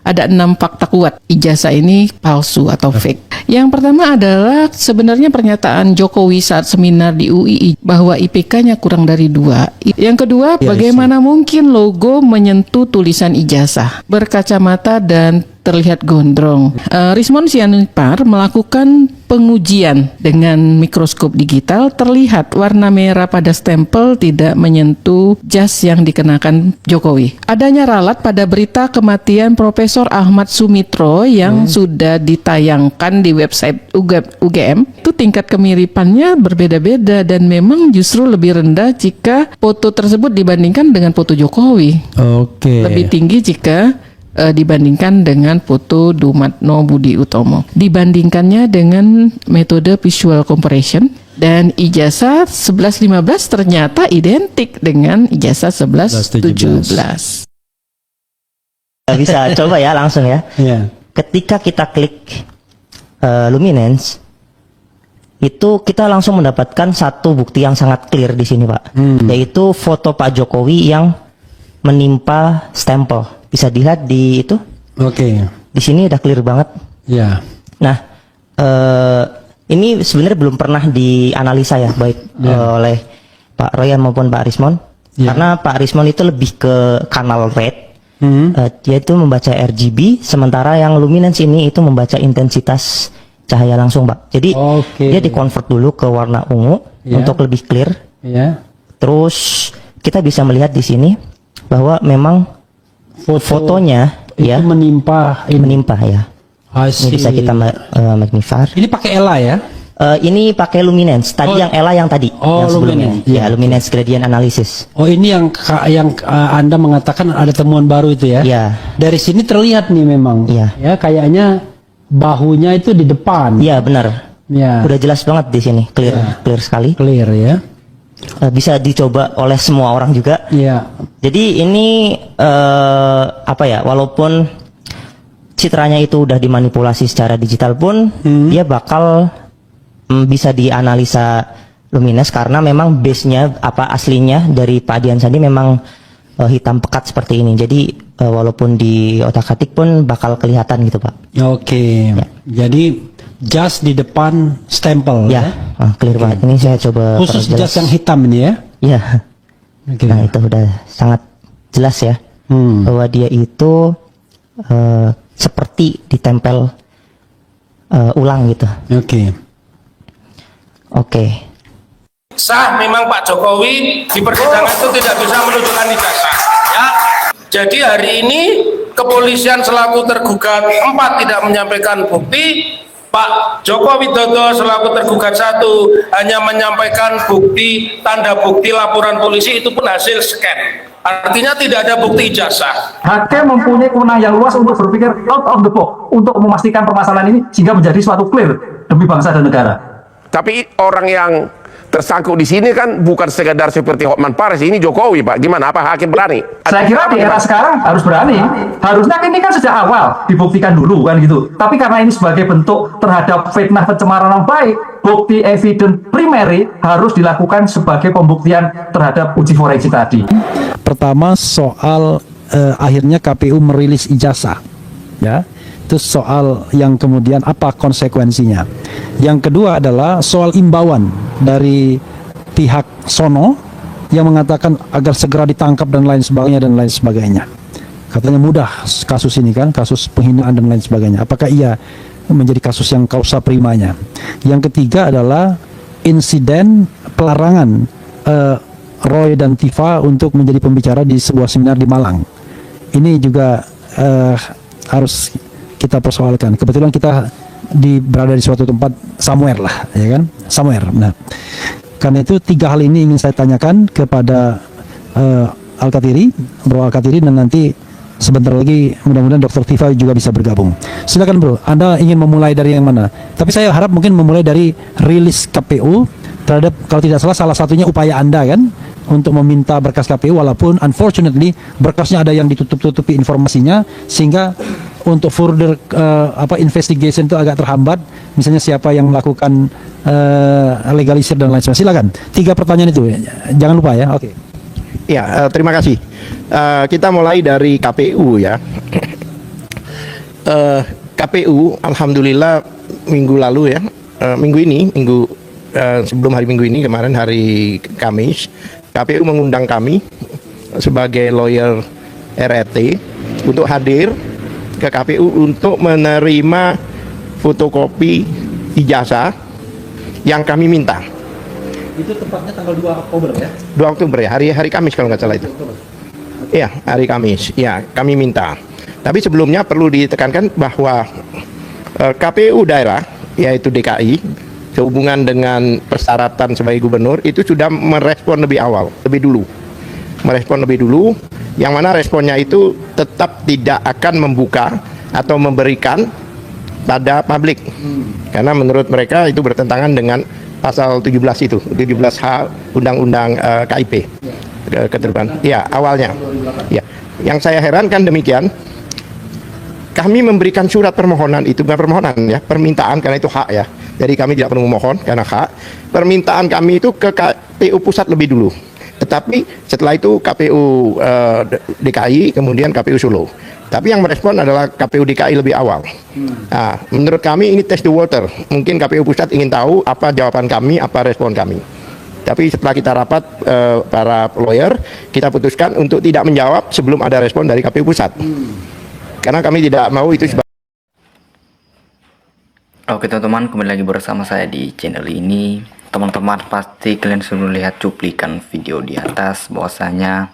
ada 6 fakta kuat ijazah ini palsu atau fake. Yang pertama adalah sebenarnya pernyataan Jokowi saat seminar di UI bahwa IPK-nya kurang dari 2. Yang kedua, bagaimana mungkin logo menyentuh tulisan ijazah, berkacamata dan terlihat gondrong. Rismond Sianipar melakukan pengujian dengan mikroskop digital, terlihat warna merah pada stempel tidak menyentuh jas yang dikenakan Jokowi. Adanya ralat pada berita kematian Profesor Ahmad Sumitro yang sudah ditayangkan di website UGM, itu tingkat kemiripannya berbeda-beda dan memang justru lebih rendah jika foto tersebut dibandingkan dengan foto Jokowi. Oke. Lebih tinggi jika dibandingkan dengan foto Dumatno Budi Utomo. Dibandingkannya dengan metode visual comparison, dan ijazah 11-15 ternyata identik dengan ijazah 11-17. Bisa coba ya langsung ya. Iya. Ketika kita klik Luminance, itu kita langsung mendapatkan satu bukti yang sangat clear di sini, Pak. Yaitu foto Pak Jokowi yang menimpa stempel. Bisa dilihat di itu. Oke. Di sini udah clear banget. Ya. Nah, ini sebenarnya belum pernah dianalisa ya, baik oleh Pak Royan maupun Pak Rismond. Karena Pak Rismond itu lebih ke kanal red. Dia itu membaca RGB, sementara yang luminance ini itu membaca intensitas cahaya langsung, Pak. Jadi dia di-convert dulu ke warna ungu untuk lebih clear. Terus kita bisa melihat di sini bahwa memang fotonya itu ya menimpa ya. Ini bisa kita magnify. Ini pakai ELA ya? Ini pakai luminance. Tadi yang ELA yang tadi, yang sebelumnya. Luminance. Ya, luminance gradient analysis. Oh, ini yang Anda mengatakan ada temuan baru itu ya? Iya. Dari sini terlihat nih memang. Iya. Ya, kayaknya bahunya itu di depan. Iya, benar. Ya. Udah jelas banget di sini, clear sekali. Clear ya. Bisa dicoba oleh semua orang juga. Iya. Jadi ini apa ya? Walaupun citranya itu udah dimanipulasi secara digital pun, dia bakal bisa dianalisa luminous karena memang base-nya apa aslinya dari Pak Dian Sandi memang hitam pekat seperti ini. Jadi walaupun di otak-atik pun bakal kelihatan gitu, Pak. Oke. Ya. Jadi jas di depan stempel Ya, clear banget. Ini saya coba khusus perjelas. jas yang hitam ini ya? Iya. Oke. Nah, itu udah sangat jelas ya. Bahwa dia itu seperti ditempel ulang gitu. Oke. Sah memang Pak Jokowi di persidangan itu tidak bisa menunjukkan ijazah. Ya. Jadi hari ini kepolisian selaku tergugat 4 tidak menyampaikan bukti. Pak Joko Widodo selaku tergugat 1 hanya menyampaikan bukti, tanda bukti laporan polisi itu pun hasil scan. Artinya tidak ada bukti ijazah. Hakim mempunyai kewenangan yang luas untuk berpikir out of the box untuk memastikan permasalahan ini sehingga menjadi suatu clear demi bangsa dan negara. Tapi orang yang tersangkut di sini kan bukan sekedar seperti Hotman Paris, ini Jokowi, Pak. Gimana? Apa hakim berani? Saya kira di era sekarang harus berani. Harusnya ini kan sejak awal dibuktikan dulu kan gitu. Tapi karena ini sebagai bentuk terhadap fitnah pencemaran nama baik, bukti evidence primary harus dilakukan sebagai pembuktian terhadap uji forensik tadi. Pertama soal akhirnya KPU merilis ijazah, ya. Itu soal yang kemudian apa konsekuensinya. Yang kedua adalah soal imbauan dari pihak sono yang mengatakan agar segera ditangkap dan lain sebagainya. Katanya mudah kasus ini kan, kasus penghinaan dan lain sebagainya. Apakah ia menjadi kasus yang causa primanya? Yang ketiga adalah insiden pelarangan Roy dan Tifa untuk menjadi pembicara di sebuah seminar di Malang. Ini juga harus kita persoalkan. Kebetulan kita berada di suatu tempat somewhere lah, ya kan? Somewhere. Nah, karena itu 3 hal ini ingin saya tanyakan kepada Al-Katiri, Bro Al-Katiri, dan nanti sebentar lagi mudah-mudahan Dr. Tifa juga bisa bergabung. Silakan Bro, Anda ingin memulai dari yang mana? Tapi saya harap mungkin memulai dari rilis KPU terhadap, kalau tidak salah satunya upaya Anda kan untuk meminta berkas KPU, walaupun unfortunately berkasnya ada yang ditutup-tutupi informasinya sehingga untuk further investigation itu agak terhambat, misalnya siapa yang melakukan legalisir dan lain sebagainya. Silakan, 3 pertanyaan itu, jangan lupa ya. Oke. Ya, terima kasih. Kita mulai dari KPU ya. KPU alhamdulillah minggu lalu ya, sebelum hari Minggu ini, kemarin hari Kamis, KPU mengundang kami sebagai lawyer RRT untuk hadir ke KPU untuk menerima fotokopi ijazah yang kami minta. Itu tepatnya tanggal 2 Oktober ya? 2 Oktober ya, hari Kamis kalau nggak salah itu. Iya, hari Kamis. Ya, kami minta. Tapi sebelumnya perlu ditekankan bahwa KPU daerah, yaitu DKI, sehubungan dengan persyaratan sebagai gubernur, itu sudah merespon lebih dulu, yang mana responnya itu tetap tidak akan membuka atau memberikan pada publik. Karena menurut mereka itu bertentangan dengan pasal 17H Undang-Undang KIP. Keterbukaan. Ya, awalnya. Ya. Yang saya herankan demikian, kami memberikan surat permohonan itu, bukan permohonan ya, permintaan, karena itu hak ya. Jadi kami tidak perlu memohon karena hak. Permintaan kami itu ke KPU pusat lebih dulu. Tetapi setelah itu KPU DKI, kemudian KPU Solo. Tapi yang merespon adalah KPU DKI lebih awal. Nah, menurut kami ini test the water. Mungkin KPU pusat ingin tahu apa jawaban kami, apa respon kami. Tapi setelah kita rapat para lawyer, kita putuskan untuk tidak menjawab sebelum ada respon dari KPU pusat. Karena kami tidak mau itu sebagai... Oke teman-teman, kembali lagi bersama saya di channel ini. Teman-teman pasti kalian sudah lihat cuplikan video di atas, bahwasanya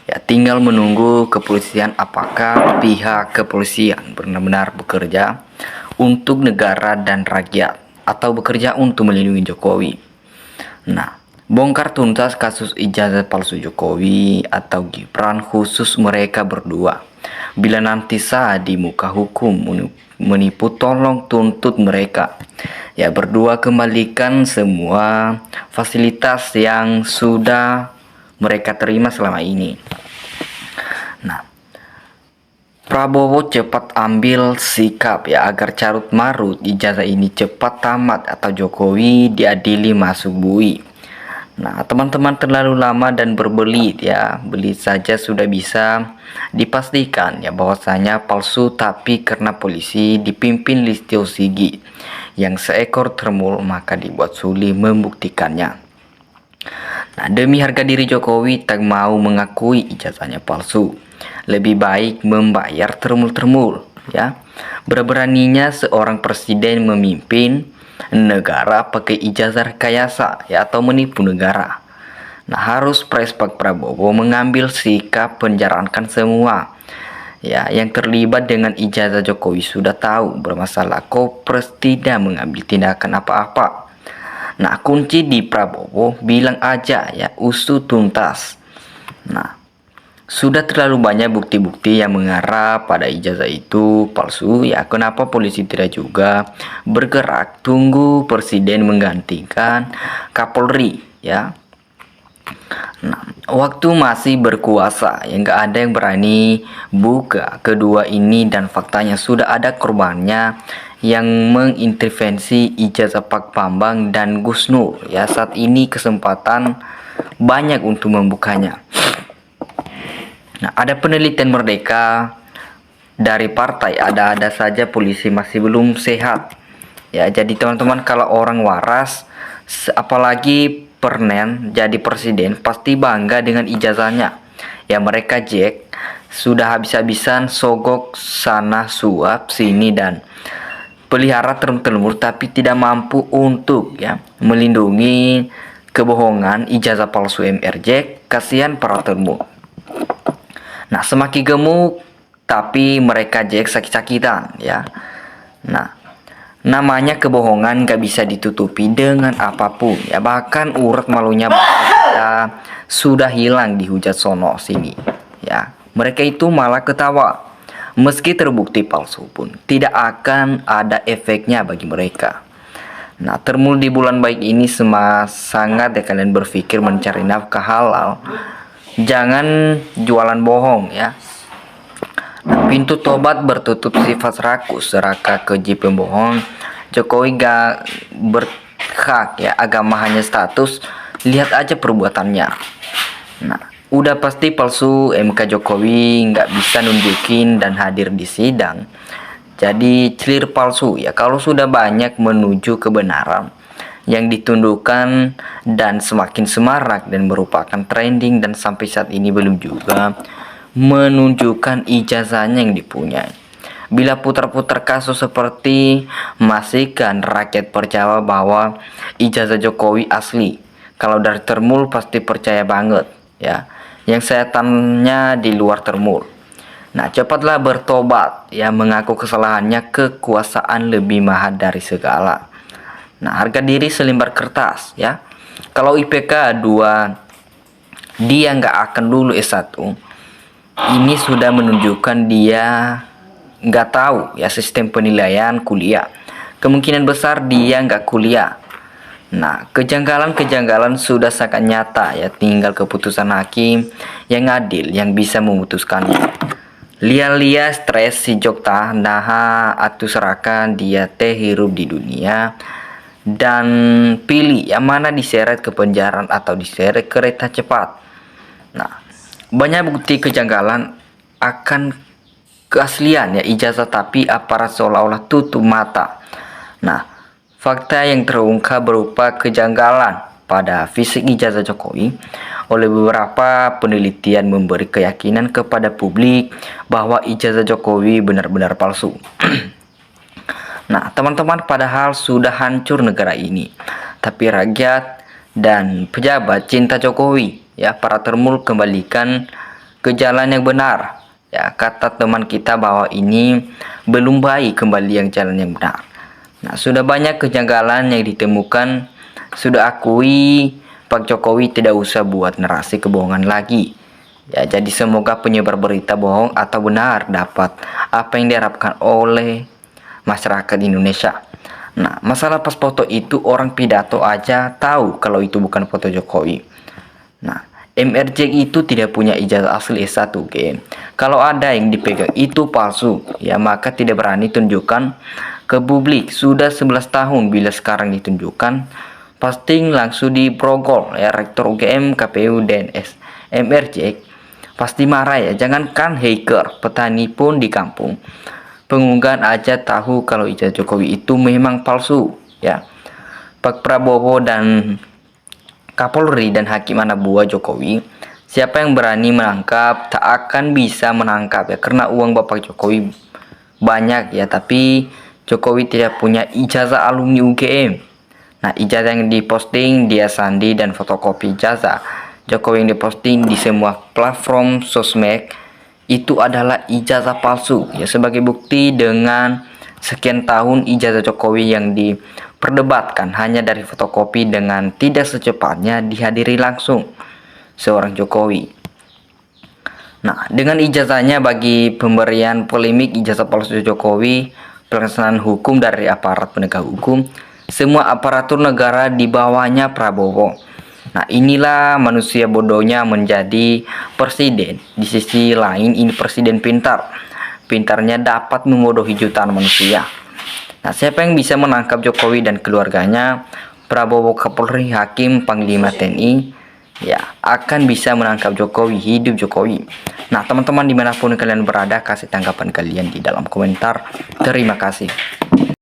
ya tinggal menunggu kepolisian apakah pihak kepolisian benar-benar bekerja untuk negara dan rakyat atau bekerja untuk melindungi Jokowi. Nah, bongkar tuntas kasus ijazah palsu Jokowi atau Gibran, khusus mereka berdua. Bila nanti saat di muka hukum menipu, tolong tuntut mereka. Ya, berdua kembalikan semua fasilitas yang sudah mereka terima selama ini. Nah, Prabowo cepat ambil sikap ya agar carut marut ijazah ini cepat tamat atau Jokowi diadili masuk bui. Nah, teman-teman terlalu lama dan berbelit ya, belit saja sudah bisa dipastikan ya bahwasanya palsu, tapi karena polisi dipimpin Listio Sigit yang seekor termul maka dibuat sulit membuktikannya. Nah, demi harga diri Jokowi tak mau mengakui ijazahnya palsu. Lebih baik membayar termul-termul ya. Berberaninya seorang presiden memimpin negara pakai ijazah rekayasa ya, atau menipu negara. Nah, harus Prespak Prabowo mengambil sikap penjarakan semua ya yang terlibat dengan ijazah Jokowi. Sudah tahu bermasalah, Kopres tidak mengambil tindakan apa-apa. Nah, kunci di Prabowo, bilang aja ya, usut tuntas. Nah, sudah terlalu banyak bukti-bukti yang mengarah pada ijazah itu palsu ya. Kenapa polisi tidak juga bergerak tunggu presiden menggantikan Kapolri ya? Nah, waktu masih berkuasa ya, nggak ada yang berani buka kedua ini, dan faktanya sudah ada korbannya yang mengintervensi ijazah Pak Bambang dan Gus Nur ya. Saat ini kesempatan banyak untuk membukanya. Nah, ada penelitian Merdeka dari partai, ada saja polisi masih belum sehat. Ya, jadi teman-teman, kalau orang waras, apalagi pernen jadi presiden, pasti bangga dengan ijazahnya. Ya, mereka Jack sudah habis-habisan sogok sana suap sini dan pelihara termul-termul, tapi tidak mampu untuk ya melindungi kebohongan ijazah palsu MR Jack. Kasihan para termul. Nah, semakin gemuk tapi mereka Jack sakit-sakitan ya. Nah, namanya kebohongan gak bisa ditutupi dengan apapun ya. Bahkan urat malunya kita sudah hilang dihujat sono sini ya. Mereka itu malah ketawa. Meski terbukti palsu pun tidak akan ada efeknya bagi mereka. Nah, termul di bulan baik ini sangat ya kalian berpikir mencari nafkah halal. Jangan jualan bohong ya. Nah, pintu tobat bertutup sifat rakus, serakah keji pembohong. Jokowi gak berhak ya, agama hanya status. Lihat aja perbuatannya. Nah, udah pasti palsu. MK Jokowi nggak bisa nunjukin dan hadir di sidang. jadi clear palsu ya. Kalau sudah banyak menuju kebenaran yang ditundukkan dan semakin semarak dan merupakan trending dan sampai saat ini belum juga menunjukkan ijazahnya yang dipunyai. Bila putar-putar kasus seperti masihkan rakyat percaya bahwa ijazah Jokowi asli. Kalau dari Termul pasti percaya banget ya. Yang setannya di luar Termul. Nah, cepatlah bertobat ya, mengaku kesalahannya, kekuasaan lebih mahal dari segala. Nah, harga diri selembar kertas ya. Kalau IPK 2 dia nggak akan lulus S1. Ini sudah menunjukkan dia nggak tahu ya sistem penilaian kuliah. Kemungkinan besar dia nggak kuliah. Nah, kejanggalan-kejanggalan sudah sangat nyata ya, tinggal keputusan hakim yang adil yang bisa memutuskannya. Lia-lia stres si Jokta naha atu serahkan dia teh hirup di dunia dan pilih yang mana diseret ke penjara atau diseret kereta cepat. Nah, banyak bukti kejanggalan akan keaslian ya ijazah, tapi aparat seolah-olah tutup mata. Nah, fakta yang terungkap berupa kejanggalan pada fisik ijazah Jokowi oleh beberapa penelitian memberi keyakinan kepada publik bahwa ijazah Jokowi benar-benar palsu. Nah, teman-teman, padahal sudah hancur negara ini, tapi rakyat dan pejabat cinta Jokowi ya, para Termul kembalikan ke jalan yang benar ya. Kata teman kita bahwa ini belum baik, kembali yang jalan yang benar. Nah, sudah banyak kejanggalan yang ditemukan. Sudah akui Pak Jokowi tidak usah buat narasi kebohongan lagi ya. Jadi semoga penyebar berita bohong atau benar dapat apa yang diharapkan oleh masyarakat Indonesia. Nah, masalah pas foto itu orang pidato aja tahu kalau itu bukan foto Jokowi. Nah, MRJ itu tidak punya ijazah asli S1 game. Kalau ada yang dipegang itu palsu ya, maka tidak berani tunjukkan ke publik. Sudah 11 tahun, bila sekarang ditunjukkan pasti langsung dibrogol ya. Rektor UGM, KPU, DNS, MRJ pasti marah ya. Jangankan hacker, petani pun di kampung pengunggahan aja tahu kalau ijazah Jokowi itu memang palsu ya. Pak Prabowo dan Kapolri dan Hakim anak buah Jokowi, siapa yang berani menangkap tak akan bisa menangkap ya, karena uang Bapak Jokowi banyak ya, tapi Jokowi tidak punya ijazah alumni UGM. Nah, ijazah yang diposting dia sandi dan fotokopi ijazah Jokowi yang diposting di semua platform sosmed itu adalah ijazah palsu ya. Sebagai bukti, dengan sekian tahun ijazah Jokowi yang diperdebatkan hanya dari fotokopi dengan tidak secepatnya dihadiri langsung seorang Jokowi. Nah, dengan ijazahnya bagi pemberian polemik ijazah palsu Jokowi, pelaksanaan hukum dari aparat penegak hukum, semua aparatur negara di bawahnya Prabowo. Nah, inilah manusia bodohnya menjadi presiden. Di sisi lain ini presiden pintar. Pintarnya dapat membodohi jutaan manusia. Nah, siapa yang bisa menangkap Jokowi dan keluarganya? Prabowo, Kapolri, Hakim, Panglima TNI ya akan bisa menangkap Jokowi, hidup Jokowi. Nah, teman-teman dimanapun kalian berada, kasih tanggapan kalian di dalam komentar. Terima kasih.